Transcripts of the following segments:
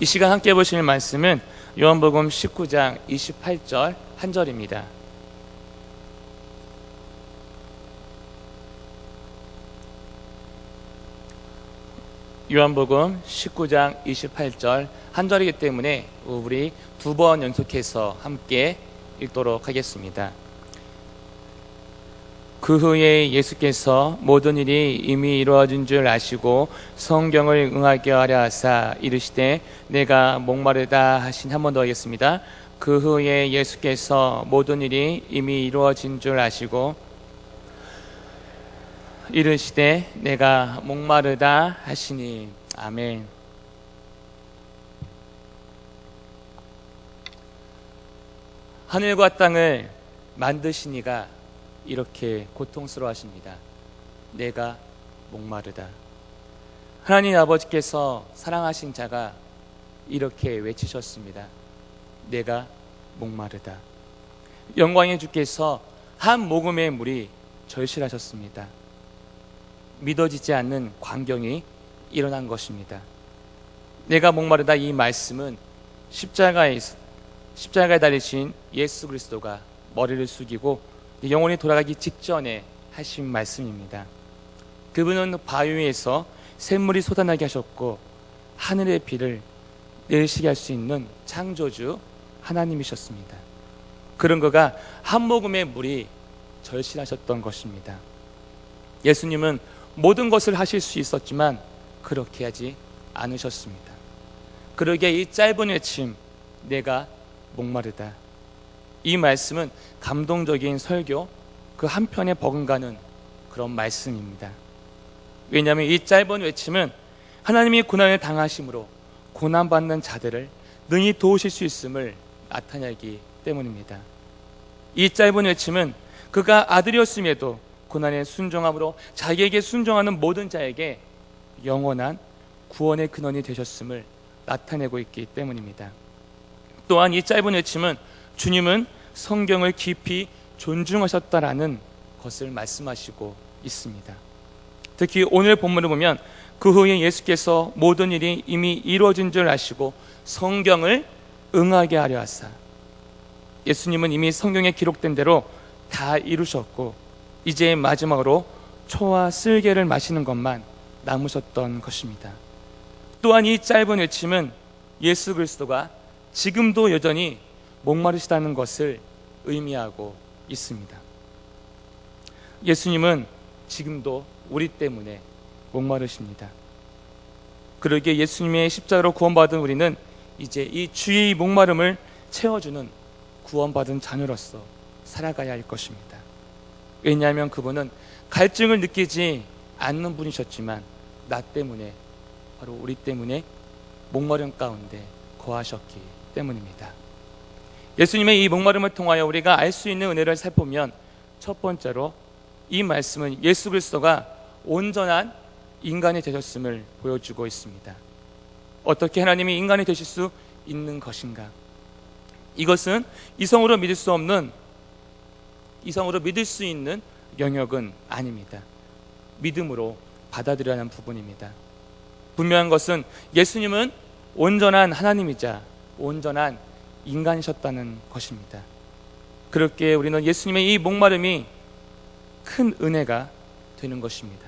이 시간 함께 보실 말씀은 요한복음 19장 28절 한 절입니다. 요한복음 19장 28절 한 절이기 때문에 우리 두 번 연속해서 함께 읽도록 하겠습니다. 그 후에 예수께서 모든 일이 이미 이루어진 줄 아시고 성경을 응하게 하려 하사 이르시되 내가 목마르다 하신. 한 번 더 하겠습니다. 그 후에 예수께서 모든 일이 이미 이루어진 줄 아시고 이르시되 내가 목마르다 하시니. 아멘. 하늘과 땅을 만드신 이가 이렇게 고통스러워하십니다. 내가 목마르다. 하나님 아버지께서 사랑하신 자가 이렇게 외치셨습니다. 내가 목마르다. 영광의 주께서 한 모금의 물이 절실하셨습니다. 믿어지지 않는 광경이 일어난 것입니다. 내가 목마르다, 이 말씀은 십자가에 달리신 예수 그리스도가 머리를 숙이고 영혼이 돌아가기 직전에 하신 말씀입니다. 그분은 바위 위에서 샘물이 솟아나게 하셨고 하늘의 비를 내리시게 할 수 있는 창조주 하나님이셨습니다. 그런 그가 한 모금의 물이 절실하셨던 것입니다. 예수님은 모든 것을 하실 수 있었지만 그렇게 하지 않으셨습니다. 그러기에 이 짧은 외침, 내가 목마르다, 이 말씀은 감동적인 설교 그 한편에 버금가는 그런 말씀입니다. 왜냐하면 이 짧은 외침은 하나님이 고난을 당하심으로 고난받는 자들을 능히 도우실 수 있음을 나타내기 때문입니다. 이 짧은 외침은 그가 아들이었음에도 고난에 순종함으로 자기에게 순종하는 모든 자에게 영원한 구원의 근원이 되셨음을 나타내고 있기 때문입니다. 또한 이 짧은 외침은 주님은 성경을 깊이 존중하셨다라는 것을 말씀하시고 있습니다. 특히 오늘 본문을 보면 그 후에 예수께서 모든 일이 이미 이루어진 줄 아시고 성경을 응하게 하려 하사. 예수님은 이미 성경에 기록된 대로 다 이루셨고 이제 마지막으로 초와 쓸개를 마시는 것만 남으셨던 것입니다. 또한 이 짧은 외침은 예수 그리스도가 지금도 여전히 목마르시다는 것을 의미하고 있습니다. 예수님은 지금도 우리 때문에 목마르십니다. 그러기에 예수님의 십자가로 구원받은 우리는 이제 이 주의 목마름을 채워주는 구원받은 자녀로서 살아가야 할 것입니다. 왜냐하면 그분은 갈증을 느끼지 않는 분이셨지만 나 때문에, 바로 우리 때문에 목마름 가운데 거하셨기 때문입니다. 예수님의 이 목마름을 통하여 우리가 알 수 있는 은혜를 살펴보면 첫 번째로 이 말씀은 예수 그리스도가 온전한 인간이 되셨음을 보여주고 있습니다. 어떻게 하나님이 인간이 되실 수 있는 것인가? 이것은 이성으로 믿을 수 있는 영역은 아닙니다. 믿음으로 받아들여야 하는 부분입니다. 분명한 것은 예수님은 온전한 하나님이자 온전한 인간이셨다는 것입니다. 그렇게 우리는 예수님의 이 목마름이 큰 은혜가 되는 것입니다.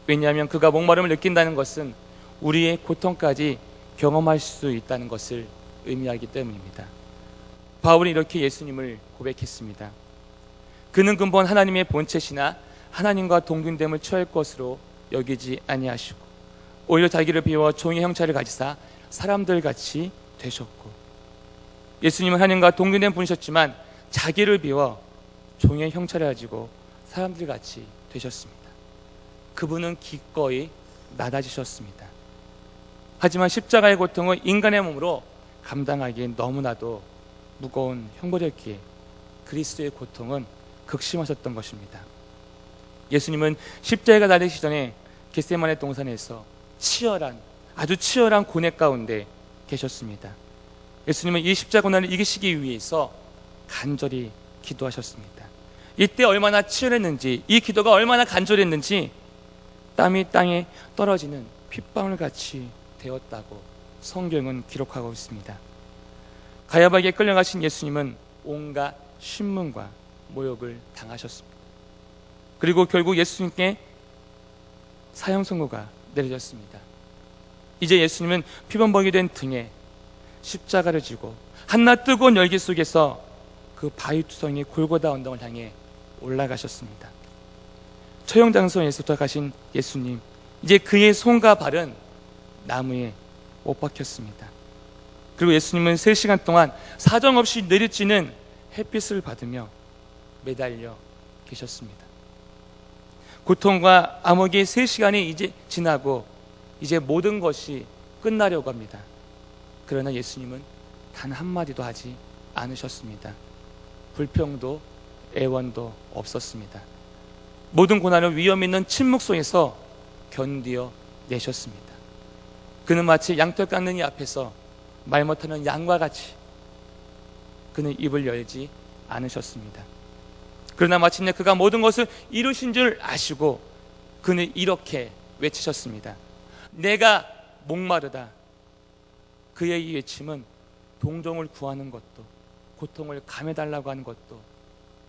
왜냐하면 그가 목마름을 느낀다는 것은 우리의 고통까지 경험할 수 있다는 것을 의미하기 때문입니다. 바울이 이렇게 예수님을 고백했습니다. 그는 근본 하나님의 본체시나 하나님과 동등됨을 취할 것으로 여기지 아니하시고 오히려 자기를 비워 종의 형체를 가지사 사람들같이 되셨고. 예수님은 하나님과 동등된 분이셨지만 자기를 비워 종의 형체를 가지고 사람들같이 되셨습니다. 그분은 기꺼이 낮아지셨습니다. 하지만 십자가의 고통은 인간의 몸으로 감당하기엔 너무나도 무거운 형벌이었기에 그리스도의 고통은 극심하셨던 것입니다. 예수님은 십자가가 달리시기 전에 겟세마네 동산에서 아주 치열한 고뇌 가운데 계셨습니다. 예수님은 이 십자가 고난을 이기시기 위해서 간절히 기도하셨습니다. 이때 얼마나 치열했는지, 이 기도가 얼마나 간절했는지 땀이 땅에 떨어지는 핏방울 같이 되었다고 성경은 기록하고 있습니다. 가야바에게 끌려가신 예수님은 온갖 신문과 모욕을 당하셨습니다. 그리고 결국 예수님께 사형 선고가 내려졌습니다. 이제 예수님은 피범벅이 된 등에 십자가를 지고 한낮 뜨거운 열기 속에서 그 바위투성이 골고다 언덕을 향해 올라가셨습니다. 처형 장소에서 도착하신 예수님, 이제 그의 손과 발은 나무에 못 박혔습니다. 그리고 예수님은 3시간 동안 사정없이 내리쬐는 햇빛을 받으며 매달려 계셨습니다. 고통과 암흑의 3시간이 이제 지나고 이제 모든 것이 끝나려고 합니다. 그러나 예수님은 단 한마디도 하지 않으셨습니다. 불평도 애원도 없었습니다. 모든 고난을 위험 있는 침묵 속에서 견디어 내셨습니다. 그는 마치 양털 깎는 이 앞에서 말 못하는 양과 같이 그는 입을 열지 않으셨습니다. 그러나 마침내 그가 모든 것을 이루신 줄 아시고 그는 이렇게 외치셨습니다. 내가 목마르다. 그의 이 외침은 동정을 구하는 것도 고통을 감해달라고 하는 것도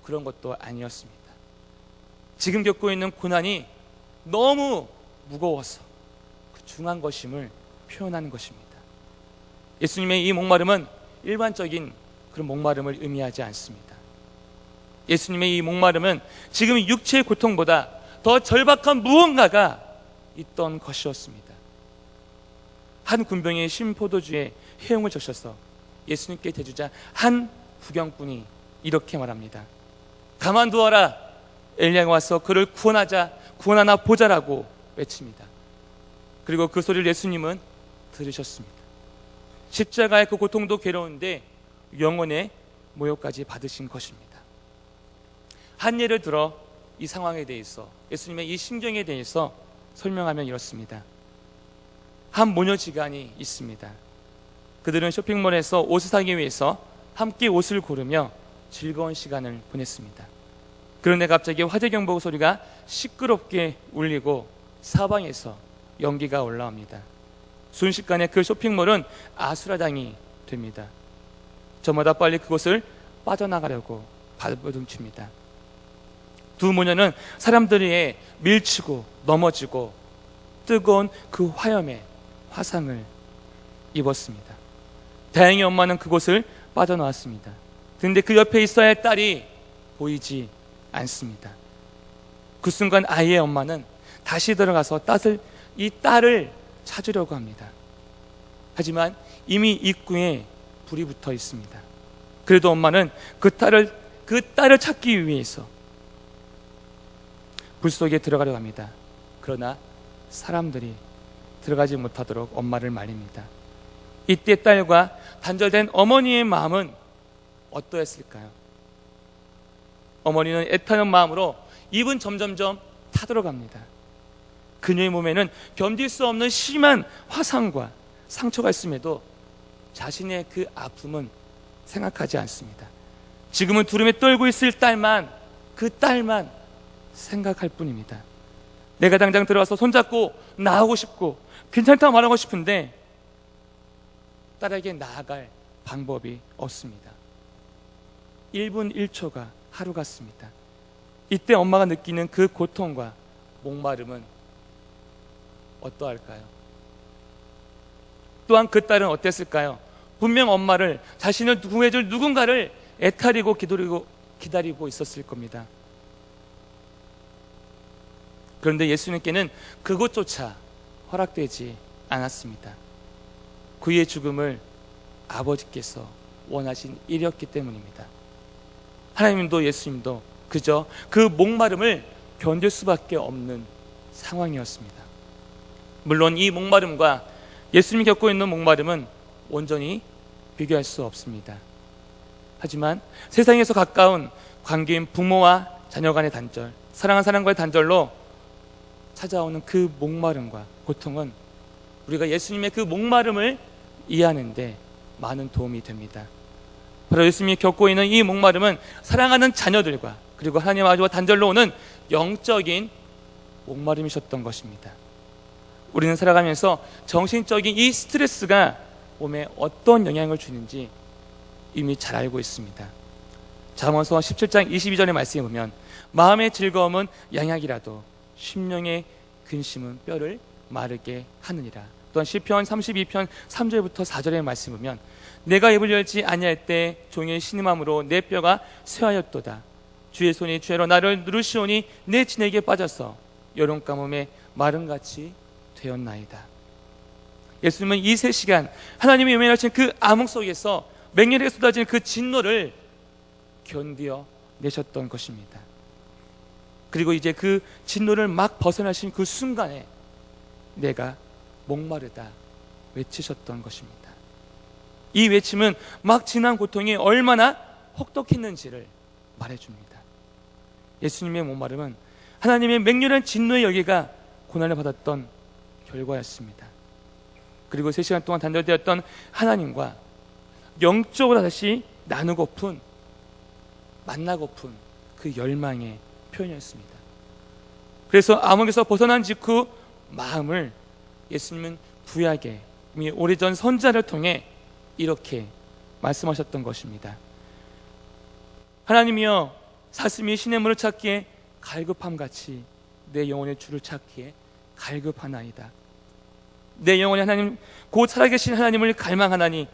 그런 것도 아니었습니다. 지금 겪고 있는 고난이 너무 무거워서 그 중한 것임을 표현하는 것입니다. 예수님의 이 목마름은 일반적인 그런 목마름을 의미하지 않습니다. 예수님의 이 목마름은 지금 육체의 고통보다 더 절박한 무언가가 있던 것이었습니다. 한 군병이 신포도주에 해용을 적셔서 예수님께 대주자 한 부경꾼이 이렇게 말합니다. 가만두어라. 엘리야가 와서 그를 구원하나 보자라고 외칩니다. 그리고 그 소리를 예수님은 들으셨습니다. 십자가의 그 고통도 괴로운데 영혼의 모욕까지 받으신 것입니다. 한 예를 들어 이 상황에 대해서 예수님의 이 심경에 대해서 설명하면 이렇습니다. 한 모녀지간이 있습니다. 그들은 쇼핑몰에서 옷을 사기 위해서 함께 옷을 고르며 즐거운 시간을 보냈습니다. 그런데 갑자기 화재경보 소리가 시끄럽게 울리고 사방에서 연기가 올라옵니다. 순식간에 그 쇼핑몰은 아수라장이 됩니다. 저마다 빨리 그곳을 빠져나가려고 발버둥칩니다. 두 모녀는 사람들에 밀치고 넘어지고 뜨거운 그 화염에 화상을 입었습니다. 다행히 엄마는 그곳을 빠져나왔습니다. 그런데 그 옆에 있어야 할 딸이 보이지 않습니다. 그 순간 아이의 엄마는 다시 들어가서 이 딸을 찾으려고 합니다. 하지만 이미 입구에 불이 붙어 있습니다. 그래도 엄마는 그 딸을 찾기 위해서 불 속에 들어가려고 합니다. 그러나 사람들이 들어가지 못하도록 엄마를 말립니다. 이때 딸과 단절된 어머니의 마음은 어떠했을까요? 어머니는 애타는 마음으로 입은 점점점 타들어갑니다. 그녀의 몸에는 견딜 수 없는 심한 화상과 상처가 있음에도 자신의 그 아픔은 생각하지 않습니다. 지금은 두려움에 떨고 있을 그 딸만 생각할 뿐입니다. 내가 당장 들어가서 손잡고 나오고 싶고 괜찮다고 말하고 싶은데 딸에게 나아갈 방법이 없습니다. 1분 1초가 하루 같습니다. 이때 엄마가 느끼는 그 고통과 목마름은 어떠할까요? 또한 그 딸은 어땠을까요? 분명 엄마를, 자신을 구해줄 누군가를 애타리고 기다리고 있었을 겁니다. 그런데 예수님께는 그것조차 허락되지 않았습니다. 그의 죽음을 아버지께서 원하신 일이었기 때문입니다. 하나님도 예수님도 그저 그 목마름을 견딜 수밖에 없는 상황이었습니다. 물론 이 목마름과 예수님이 겪고 있는 목마름은 온전히 비교할 수 없습니다. 하지만 세상에서 가까운 관계인 부모와 자녀 간의 단절, 사랑하는 사람과의 단절로 찾아오는 그 목마름과 고통은 우리가 예수님의 그 목마름을 이해하는 데 많은 도움이 됩니다. 바로 예수님이 겪고 있는 이 목마름은 사랑하는 자녀들과 그리고 하나님 아버지와 단절로 오는 영적인 목마름이셨던 것입니다. 우리는 살아가면서 정신적인 이 스트레스가 몸에 어떤 영향을 주는지 이미 잘 알고 있습니다. 잠언서 17장 22절의 말씀에 보면 마음의 즐거움은 양약이라도 심령의 근심은 뼈를 마르게 하느니라. 또한 시편 32편 3절부터 4절의 말씀을 보면 내가 입을 열지 아니할 때 종일 신음함으로 내 뼈가 쇠하였도다. 주의 손이 죄로 나를 누르시오니 내 진에게 빠져서 여름 가뭄에 마름같이 되었나이다. 예수님은 이 3시간 하나님이 외면하신 그 암흑 속에서 맹렬하게 쏟아진 그 진노를 견디어 내셨던 것입니다. 그리고 이제 그 진노를 막 벗어나신 그 순간에 내가 목마르다 외치셨던 것입니다. 이 외침은 막 지난 고통이 얼마나 혹독했는지를 말해줍니다. 예수님의 목마름은 하나님의 맹렬한 진노의 열기가 고난을 받았던 결과였습니다. 그리고 3시간 동안 단절되었던 하나님과 영적으로 다시 나누고픈, 만나고픈 그 열망의 표현이었습니다. 그래서 암흑에서 벗어난 직후 마음을 예수님은 구약의 오래전 선지자를 통해 이렇게 말씀하셨던 것입니다. 하나님이여, 사슴이 시냇물을 찾기에 갈급함같이 내 영혼의 주를 찾기에 갈급하나이다. 내 영혼이 하나님, 곧 살아계신 하나님을 갈망하나니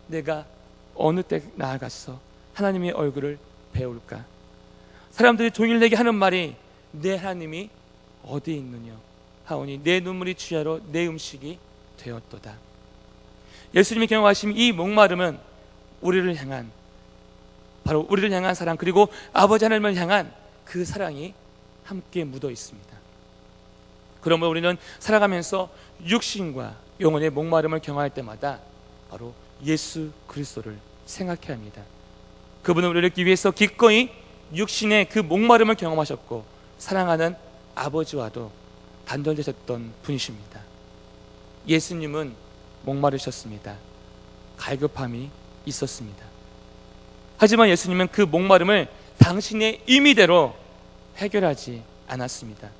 내가 어느 때 나아가서 하나님의 얼굴을 배울까? 사람들이 종일 내게 하는 말이 내 하나님이 어디 있느냐 하오니 내 눈물이 주야로 내 음식이 되었도다. 예수님이 경험하신 이 목마름은 우리를 향한, 바로 우리를 향한 사랑, 그리고 아버지 하나님을 향한 그 사랑이 함께 묻어 있습니다. 그러므로 우리는 살아가면서 육신과 영혼의 목마름을 경험할 때마다 바로 예수 그리스도를 생각해야 합니다. 그분은 우리를 위해서 기꺼이 육신의 그 목마름을 경험하셨고 사랑하는 아버지와도 단절되셨던 분이십니다. 예수님은 목마르셨습니다. 갈급함이 있었습니다. 하지만 예수님은 그 목마름을 당신의 임의대로 해결하지 않았습니다.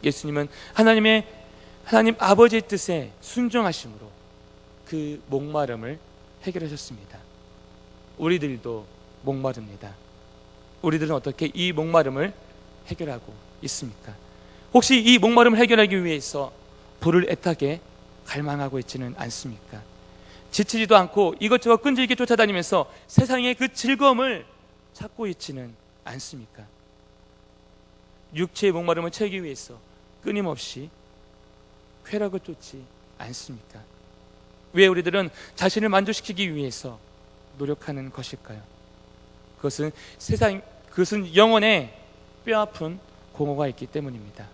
예수님은 하나님 아버지의 뜻에 순종하심으로 그 목마름을 해결하셨습니다. 우리들도 목마릅니다. 우리들은 어떻게 이 목마름을 해결하고 있습니까? 혹시 이 목마름을 해결하기 위해서 불을 애타게 갈망하고 있지는 않습니까? 지치지도 않고 이것저것 끈질기게 쫓아다니면서 세상의 그 즐거움을 찾고 있지는 않습니까? 육체의 목마름을 채우기 위해서 끊임없이 쾌락을 쫓지 않습니까? 왜 우리들은 자신을 만족시키기 위해서 노력하는 것일까요? 그것은 영혼에 뼈아픈 공허가 있기 때문입니다.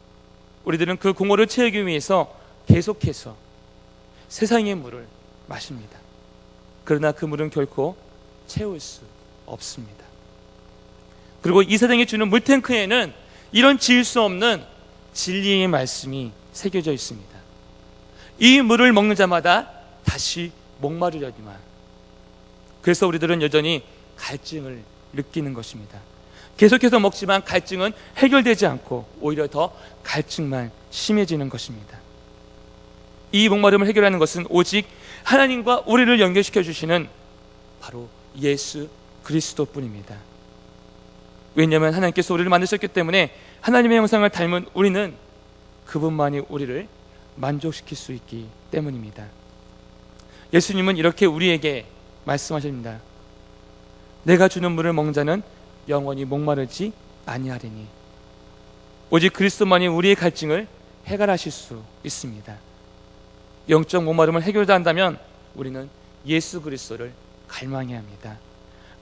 우리들은 그 공허를 채우기 위해서 계속해서 세상의 물을 마십니다. 그러나 그 물은 결코 채울 수 없습니다. 그리고 이 세상이 주는 물탱크에는 이런 지을 수 없는 진리의 말씀이 새겨져 있습니다. 이 물을 먹는 자마다 다시 목마르려니만. 그래서 우리들은 여전히 갈증을 느끼는 것입니다. 계속해서 먹지만 갈증은 해결되지 않고 오히려 더 갈증만 심해지는 것입니다. 이 목마름을 해결하는 것은 오직 하나님과 우리를 연결시켜 주시는 바로 예수 그리스도뿐입니다. 왜냐하면 하나님께서 우리를 만드셨기 때문에 하나님의 형상을 닮은 우리는 그분만이 우리를 만족시킬 수 있기 때문입니다. 예수님은 이렇게 우리에게 말씀하십니다. 내가 주는 물을 먹는 자는 영원히 목마르지 아니하리니. 오직 그리스도만이 우리의 갈증을 해결하실 수 있습니다. 영적 목마름을 해결한다면 우리는 예수 그리스도를 갈망해야 합니다.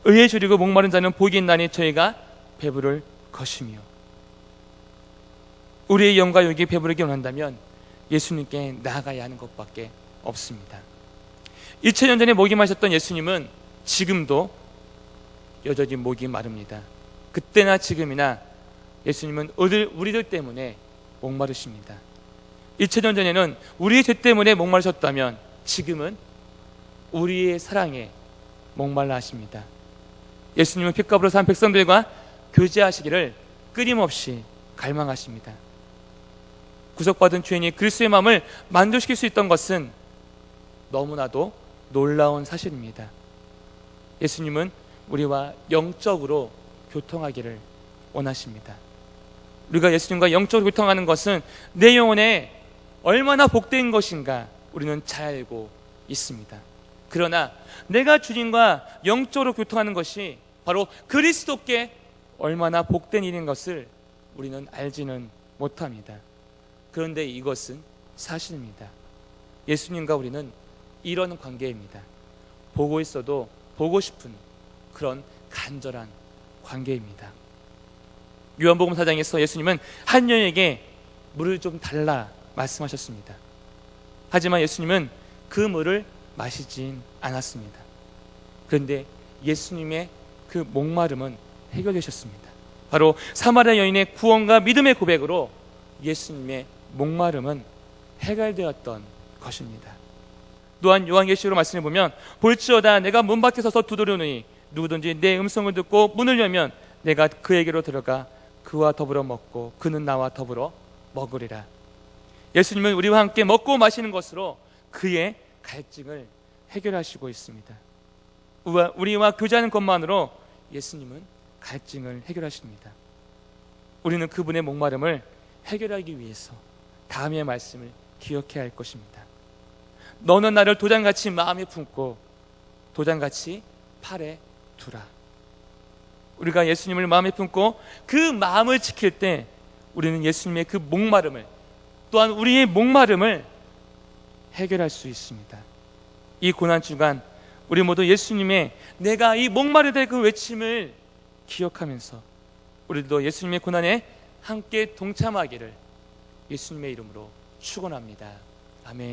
의에 줄이고 목마른 자는 복이 있나니 저희가 배부를 것이며. 우리의 영과 육이 배부르게 원한다면 예수님께 나아가야 하는 것밖에 없습니다. 2000년 전에 목이 마셨던 예수님은 지금도 여전히 목이 마릅니다. 그때나 지금이나 예수님은 우리들 때문에 목마르십니다. 2000년 전에는 우리의 죄 때문에 목마르셨다면 지금은 우리의 사랑에 목말라 하십니다. 예수님은 핏값으로 산 백성들과 교제하시기를 끊임없이 갈망하십니다. 구속받은 죄인이 그리스도의 마음을 만족시킬 수 있던 것은 너무나도 놀라운 사실입니다. 예수님은 우리와 영적으로 교통하기를 원하십니다. 우리가 예수님과 영적으로 교통하는 것은 내 영혼에 얼마나 복된 것인가 우리는 잘 알고 있습니다. 그러나 내가 주님과 영적으로 교통하는 것이 바로 그리스도께 얼마나 복된 일인 것을 우리는 알지는 못합니다. 그런데 이것은 사실입니다. 예수님과 우리는 이런 관계입니다. 보고 있어도 보고 싶은 그런 간절한 관계입니다. 요한복음 4장에서 예수님은 한 여인에게 물을 좀 달라 말씀하셨습니다. 하지만 예수님은 그 물을 마시진 않았습니다. 그런데 예수님의 그 목마름은 해결되셨습니다. 바로 사마리아 여인의 구원과 믿음의 고백으로 예수님의 목마름은 해결되었던 것입니다. 또한 요한계시록 말씀해 보면 볼지어다 내가 문 밖에 서서 두드리노니 누구든지 내 음성을 듣고 문을 열면 내가 그에게로 들어가 그와 더불어 먹고 그는 나와 더불어 먹으리라. 예수님은 우리와 함께 먹고 마시는 것으로 그의 갈증을 해결하시고 있습니다. 우리와 교제하는 것만으로 예수님은 갈증을 해결하십니다. 우리는 그분의 목마름을 해결하기 위해서 다음의 말씀을 기억해야 할 것입니다. 너는 나를 도장같이 마음에 품고 도장같이 팔에 두라. 우리가 예수님을 마음에 품고 그 마음을 지킬 때 우리는 예수님의 그 목마름을 또한 우리의 목마름을 해결할 수 있습니다. 이 고난주간 우리 모두 예수님의 내가 이 목마르다 그 외침을 기억하면서 우리도 예수님의 고난에 함께 동참하기를 예수님의 이름으로 축원합니다. 아멘.